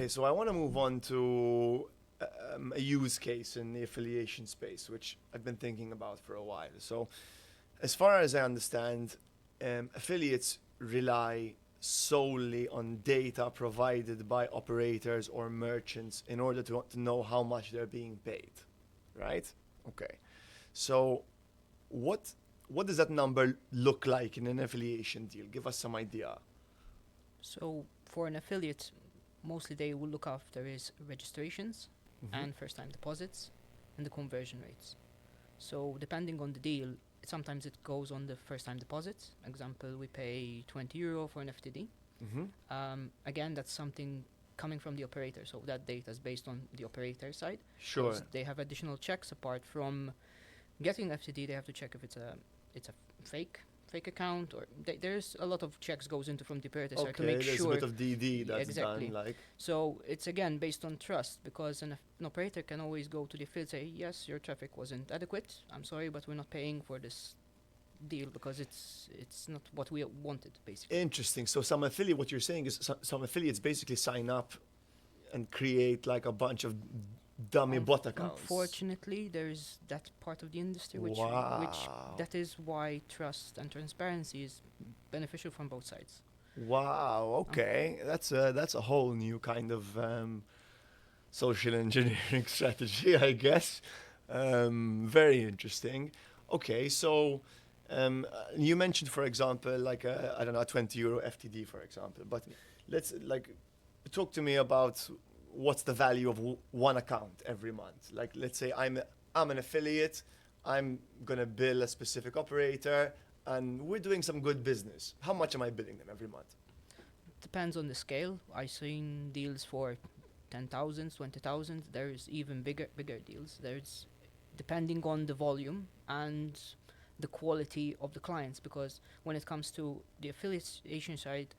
Okay, so I want to move on to a use case in the affiliation space, which I've been thinking about for a while. So, as far as I understand, affiliates rely solely on data provided by operators or merchants in order to know how much they're being paid, right? Okay. So, what what does that number look like in an affiliation deal? Give us some idea. So for an affiliate, mostly they will look after is registrations Mm-hmm. and first time deposits and the conversion rates. So depending on the deal, sometimes it goes on the first time deposits. Example, we pay €20 for an FTD. Mm-hmm. Again, that's something coming from the operator. So that data is based on the operator side. Sure. They have additional checks apart from getting FTD. They have to check if it's a fake account, or there's a lot of checks goes into from the operator side to Okay, make there's a sure. bit of DD that's Exactly. done, like. So it's again based on trust, because an operator can always go to the affiliate and say, yes, your traffic wasn't adequate. I'm sorry, but we're not paying for this deal because it's not what we wanted, basically. Interesting. So what you're saying is some affiliates basically sign up and create like a bunch of dummy bot accounts. Unfortunately, there's that part of the industry which Wow. that is why trust and transparency is beneficial from both sides. Wow. Okay, that's a whole new kind of social engineering strategy, I guess. Very interesting. Okay, so you mentioned, for example, like I don't know, a €20 FTD, for example. But let's like talk to me about what's the value of one account every month. Like, let's say I'm an affiliate. I'm gonna bill a specific operator, and we're doing some good business. How much am I billing them every month? Depends on the scale. I've seen deals for 10,000, 20,000. There's even bigger deals. There's depending on the volume and the quality of the clients, because when it comes to the affiliation side,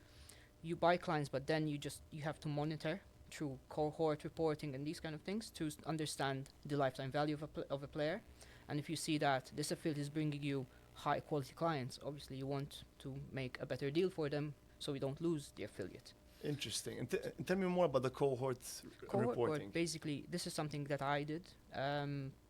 you buy clients, but then you have to monitor through cohort reporting and these kind of things to understand the lifetime value of a player. And if you see that this affiliate is bringing you high quality clients, obviously you want to make a better deal for them so we don't lose the affiliate. Interesting. And tell me more about the cohort Cohort report, reporting. basically, this is something that I did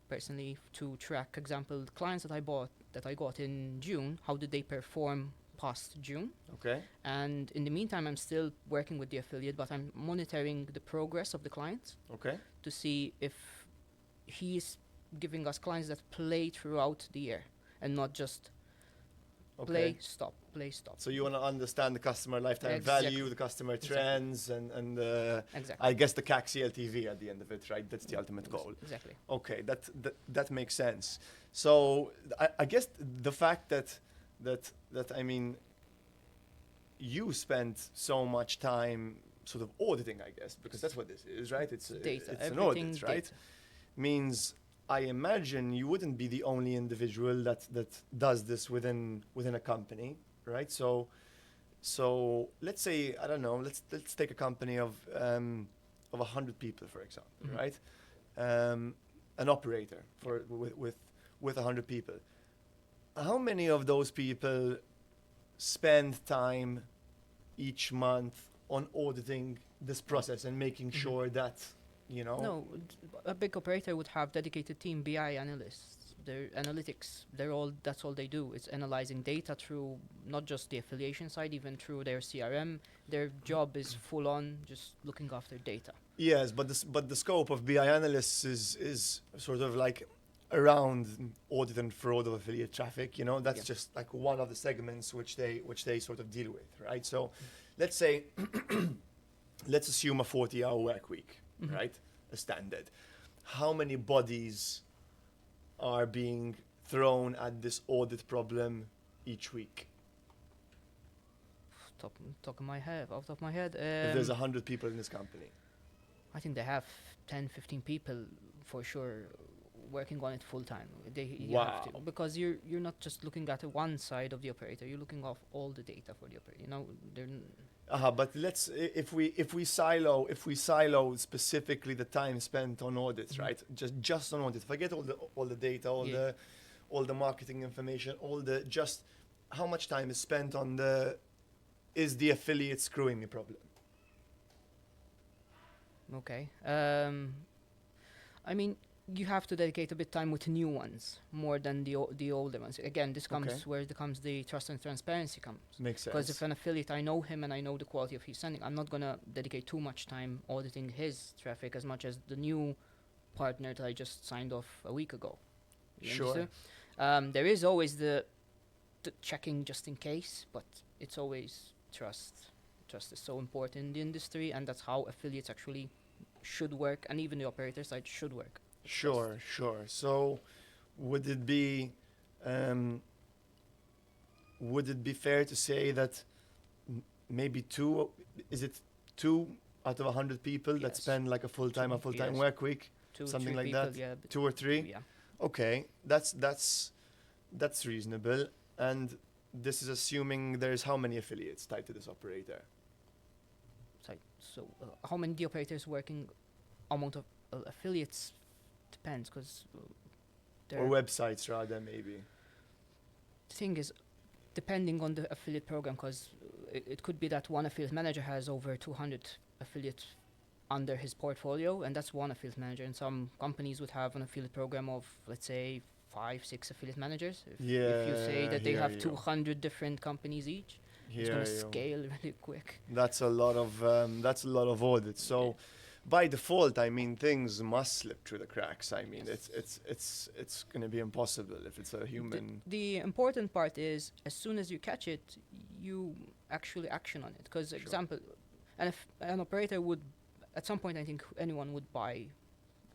personally to track, example, clients that I got in June. How did they perform past June? Okay. And in the meantime, I'm still working with the affiliate, but I'm monitoring the progress of the clients Okay. to see if he's giving us clients that play throughout the year and not just Okay. play, stop. So you want to understand the customer lifetime Exactly. value, the customer Exactly. trends, and Exactly. I guess the CAC CLTV at the end of it, right? That's the ultimate goal. Exactly. Okay, that makes sense. So I guess the fact that I mean, you spent so much time sort of auditing, I guess, because that's what this is, right? It's Data. it's an Everything audit, right? data. Means I imagine you wouldn't be the only individual that does this within a company, right? So let's say, I don't know, let's take a company of 100 people, for example, Mhm. right? An operator with 100 people. How many of those people spend time each month on auditing this process and making Mhm. sure that, you know? No, a big operator would have dedicated team BI analysts. Their analytics, that's all they do. It's analyzing data through not just the affiliation side, even through their CRM. Their job is full on just looking after data. Yes, but the scope of BI analysts is sort of like around audit and fraud of affiliate traffic. You know, that's Yeah. just like one of the segments which they sort of deal with, right? So, let's say, let's assume a 40-hour work week, Mhm. right? A standard. How many bodies are being thrown at this audit problem each week? Top of my head, off the top of my head, If there's 100 people in this company. I think they have 10, 15 people for sure working on it full time. You have to, Wow. because you're not just looking at one side of the operator. You're looking off all the data for the operator. You know, But if we silo specifically the time spent on audits, Mhm. right? Just on audit. Forget all the data, Yeah. all the marketing information, just how much time is spent on is the affiliate screwing me problem. Okay. I mean, you have to dedicate a bit time with new ones more than the older ones. Again, this comes Okay. where the trust and transparency comes. Makes Because if sense. an affiliate, I know him and I know the quality of his sending, I'm not gonna dedicate too much time auditing his traffic as much as the new partner that I just signed off a week ago. You Sure. understand? There is always the checking just in case, but it's always trust. Trust is so important in the industry, and that's how affiliates actually should work, and even the operator side should work. It's trust. Sure, sure. So, would it be, um, would it be fair to say that maybe two, is it two out of 100 people that Yes. spend like a full-time Yes. work week, Two, something three like people, that? yeah, 2 or 3? yeah. Okay, that's reasonable. And this is assuming there's how many affiliates tied to this operator? So, how many the operators working amount of affiliates depends, because Or websites rather, maybe. the thing is, depending on the affiliate program, because it could be that one affiliate manager has over 200 affiliates under his portfolio, and that's one affiliate manager. And some companies would have an affiliate program of, let's say, 5, 6 affiliate managers. If you say that they hear have you. 200 different companies each, it's Hear going to you. scale really quick. That's a lot of audits. So by default, I mean things must slip through the cracks. I mean Yes. it's going to be impossible if it's a human. The important part is, as soon as you catch it, you actually action on it. Because, Sure. example, and if an operator would, at some point, I think anyone would buy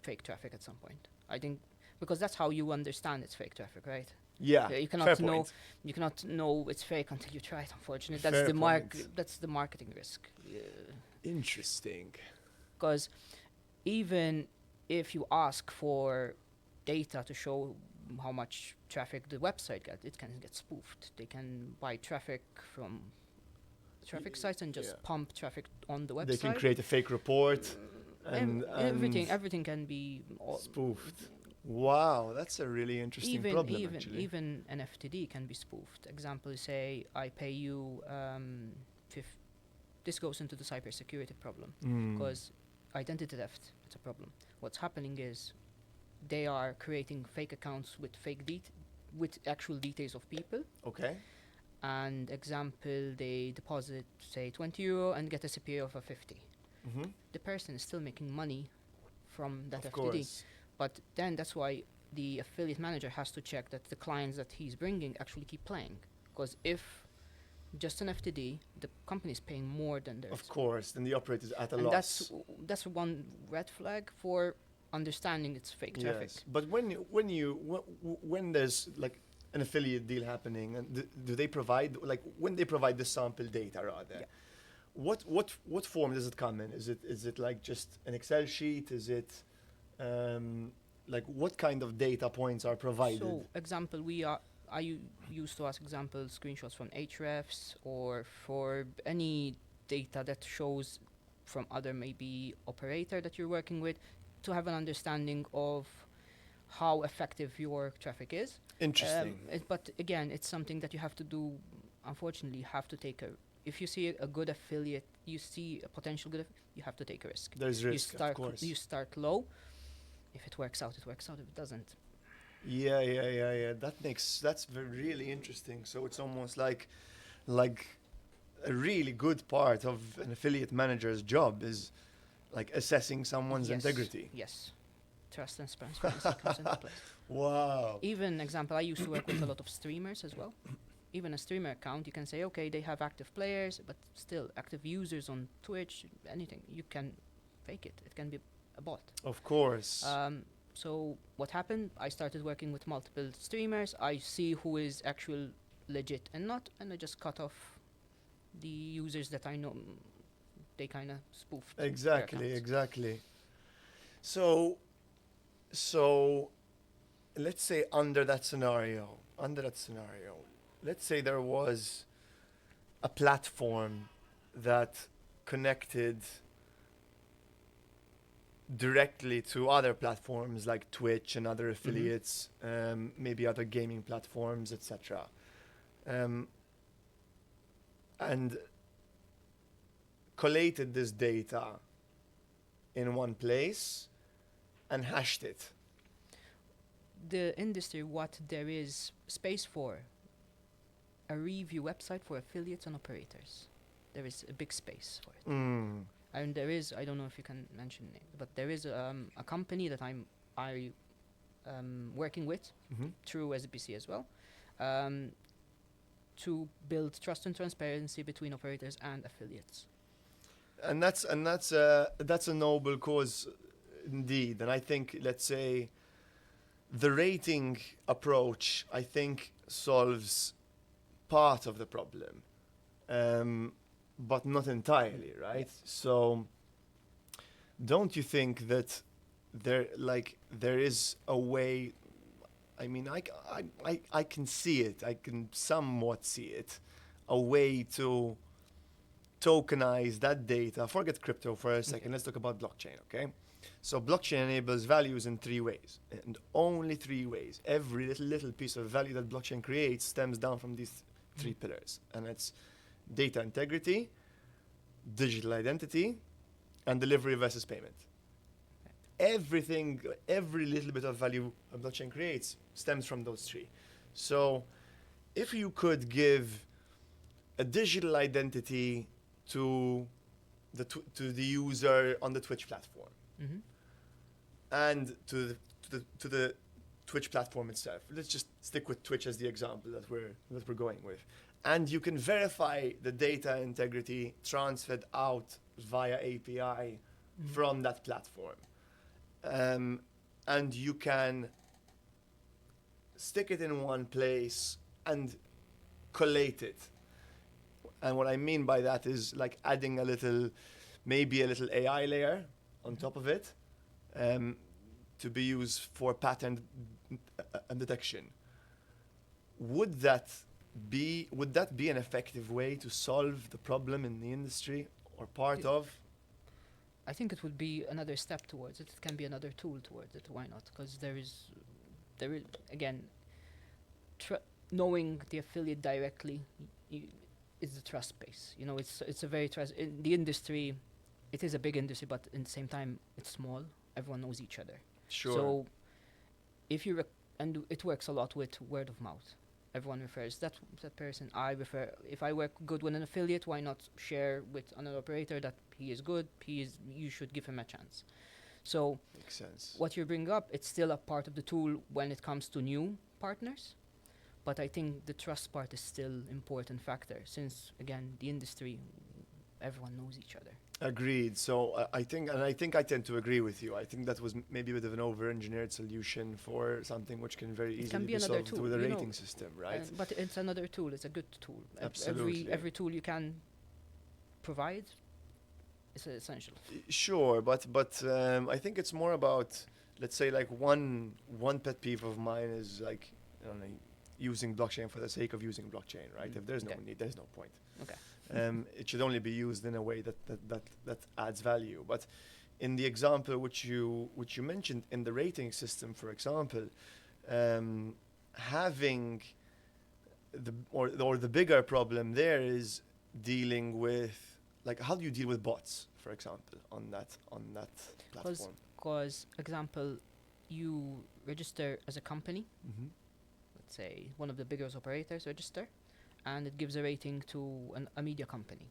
fake traffic at some point. I think because that's how you understand it's fake traffic, right? Yeah, You fair cannot know point. you cannot know it's fake until you try it. Unfortunately, Fair point. that's the marketing risk. Interesting. Because even if you ask for data to show how much traffic the website gets, it can get spoofed. They can buy traffic from traffic sites and just Yeah. pump traffic on the website. They can create a fake report and Everything can be spoofed. Wow, that's a really interesting problem actually. even an FTD can be spoofed. Example, say I pay you this goes into the cybersecurity problem, because identity theft, it's a problem. What's happening is they are creating fake accounts with with actual details of people. Okay. And example, they deposit say €20 and get a CPA of a 50. Mm-hmm. The person is still making money from that Of FTD. course. But then that's why the affiliate manager has to check that the clients that he's bringing actually keep playing. Because if just an FTD, the company is paying more than theirs. Of course, then the operator's at a And loss. that's one red flag for understanding it's fake traffic. Yes, but when there's like an affiliate deal happening, and do they provide, like when they provide the sample data rather? Yeah. What form does it come in? Is it like just an Excel sheet? Is it like what kind of data points are provided? So, example, used to ask example screenshots from Hrefs or for any data that shows from other maybe operator that you're working with, to have an understanding of how effective your traffic is. Interesting. But again, it's something that you have to do. Unfortunately, you have to take a. If you see a good affiliate, you see a potential you have to take a risk. There's risk, you start, of course. You start low. If it works out, it works out. If it doesn't, Yeah. That's really interesting. So it's almost like a really good part of an affiliate manager's job is like assessing someone's yes, integrity. Yes, trust and transparency comes into play. Wow. Even example, I used to work with a lot of streamers as well. Even a streamer account, you can say, okay, they have active players, but still active users on Twitch, anything. You can fake it. It can be a bot. Of course. So what happened? I started working with multiple streamers. I see who is actual legit and not, and I just cut off the users that I know they kind of spoofed. their accounts. Exactly. So let's say under that scenario, let's say there was a platform that connected directly to other platforms like Twitch and other affiliates, maybe other gaming platforms, etc. And collated this data in one place and hashed it. The industry, what there is space for, a review website for affiliates and operators. There is a big space for it. And there is, I don't know if you can mention names, but there is a company that I working with through SBC as well, to build trust and transparency between operators and affiliates. And that's a noble cause indeed. And I think, let's say, the rating approach, I think, solves part of the problem, but not entirely, right? So don't you think that there is a way? I mean, I can see it. I can somewhat see it. A way to tokenize that data. Forget crypto for a second. Okay. Let's talk about blockchain, okay? So blockchain enables values in 3 ways, and only 3 ways. Every little piece of value that blockchain creates stems down from these 3 pillars, and it's data integrity, digital identity, and delivery versus payment. Everything, every little bit of value a blockchain creates stems from those 3. So if you could give a digital identity to the user on the Twitch platform, and to the Twitch platform itself. Let's just stick with Twitch as the example that we're going with. And you can verify the data integrity transferred out via API from that platform. And you can stick it in one place and collate it. And what I mean by that is like adding maybe a little AI layer on top of it, to be used for pattern detection. Would that be an effective way to solve the problem in the industry, or part of? I think it would be another step towards it. It can be another tool towards it. Why not? Because there is again, knowing the affiliate directly is the trust base. You know, it's a very trust in the industry. It is a big industry, but at the same time, it's small. Everyone knows each other. Sure. So if you and it works a lot with word of mouth. Everyone refers that person. I refer. If I work good with an affiliate, why not share with another operator that he is good? You should give him a chance. So Makes sense. what you bring up, it's still a part of the tool when it comes to new partners. But I think the trust part is still important factor, since again the industry, everyone knows each other. Agreed. So I think I tend to agree with you. I think that was maybe a bit of an over-engineered solution for something which can very easily can be be another solved tool, with a you know, rating system, right? But it's another tool. It's a good tool. Absolutely. Every tool you can provide is essential. Sure, but I think it's more about, let's say, like one pet peeve of mine is like, I don't know, using blockchain for the sake of using blockchain, right? If there's no need, there's no point. Okay. It should only be used in a way that adds value. But in the example which you mentioned in the rating system, for example, having the bigger problem there is dealing with, like, how do you deal with bots, for example, on that platform? Because example, you register as a company. Let's say one of the biggest operators register, and it gives a rating to a media company.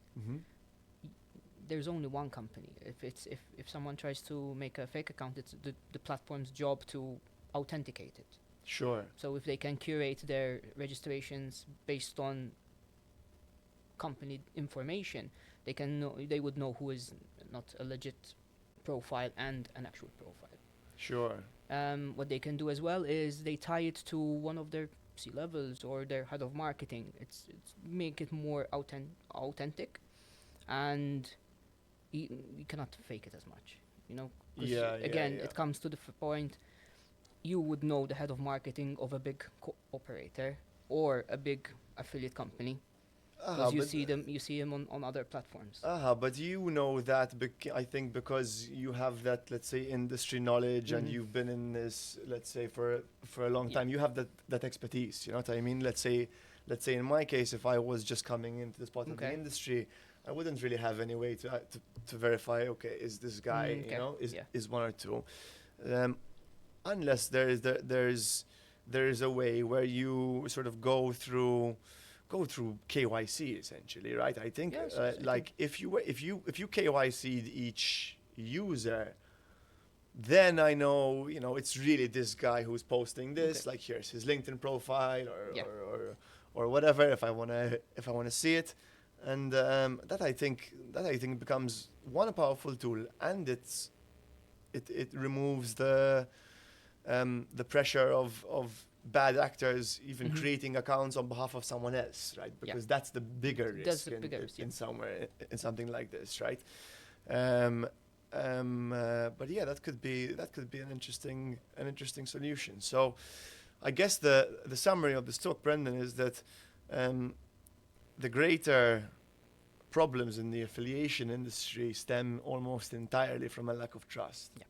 There's only one company. If someone tries to make a fake account, it's the platform's job to authenticate it. Sure. So if they can curate their registrations based on company information, they would know who is not a legit profile and an actual profile. Sure. What they can do as well is they tie it to one of their C-levels or their head of marketing. It's make it more authentic, and you cannot fake it as much, you know. 'Cause again, it comes to the point. You would know the head of marketing of a big operator or a big affiliate company, because you see him on other platforms. But you know that I think because you have that, let's say, industry knowledge, and you've been in this, let's say, for a long time. You have that expertise. You know what I mean? Let's say in my case, if I was just coming into this part of the industry, I wouldn't really have any way to verify. Okay, is this guy, Mm, okay. Yeah. is one or two, um, unless there is a way where you sort of go through KYC essentially, right? I think Yes, yes, I think. like if you KYC'd each user, then I know, it's really this guy who's posting Okay. this. Like, here's his LinkedIn profile Yeah. or whatever. If I wanna see it, and that I think becomes one a powerful tool, and it removes the pressure of bad actors even Mhm. creating accounts on behalf of someone else, right? Yeah. Because that's the bigger That's risk the bigger risk, yeah. in somewhere in something like this, right? Um, but yeah, that could be an interesting solution. So I guess the summary of this talk, Brendan, is that um, the greater problems in the affiliation industry stem almost entirely from a lack of trust. Yeah.